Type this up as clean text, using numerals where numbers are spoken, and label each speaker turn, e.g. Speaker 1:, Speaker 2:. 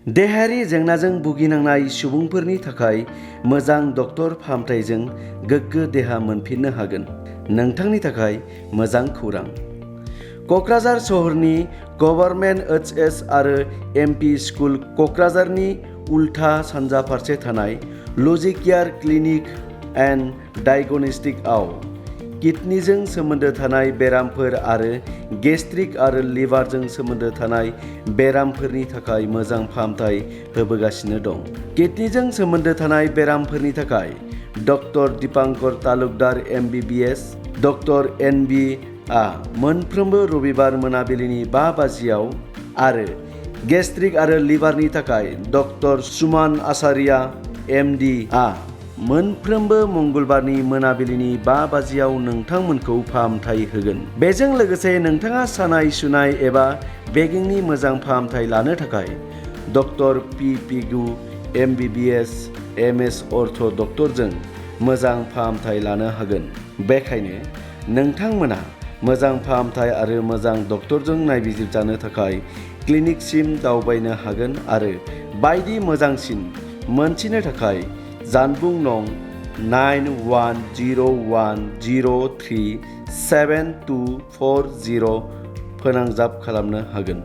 Speaker 1: देहायारि जेंनाजों भुगिनांनाय सुबुंफोरनि थाखाय मोजां डक्टर फाहामथायजों गोग्गो देहा मोनफिननो हागोन। नोंथांनि थाखाय मोजां खौरां। क'क्राझार सहरनि गभर्नमेन्ट OHS आरो MP स्कुल क'क्राझारनि उल्था सानजा फारसे थानाय लजिकेयार क्लिनिक एन्ड डायग्नोस्टिक्सआव किडनीजों सोमोन्दो थानाय बेरामफोर आरो गेस्ट्रिक आरो लिभारजों सोमोन्दो थानाय बेरामफोरनि थाखाय मोजां फाहामथाय होबोगासिनो दं। किडनीजों सोमोन्दो थानाय बेरामफोरनि थाखाय doctor Dipankar Talukdar MBBS, doctor NB आ मोनफ्रोमबो रबिबार मोनाबिलिनि 5 बाजियाव आरो गेस्ट्रिक आरो लिभारनि थाखाय डक्टर सुमान आचार्या MD आ मोनफ्रोमबो मंगलबारनि मोनाबिलिनि 5 बाजियाव नोंथांमोनखौ फाहामथाय होगोन। बेजों लोगोसे नोंथाङा सानाय सुनाय एबा बेगेंनि मोजां फाहामथाय लानो थाखाय doctor P. Pigu MBBS MS अर्थ डक्टरजों मोजां फाहामथाय लानो हागोन। बेखायनो नोंथांमोना मोजां फाहामथाय आरो मोजां डक्टरजों नायबिजिरजानो थाखाय क्लिनिकसिम दावबायनो हागोन आरो बायदि मोजांसिन मोनथिनो थाखाय जानबुं नं 9101037240 फोनांजाब खालामनो हागोन।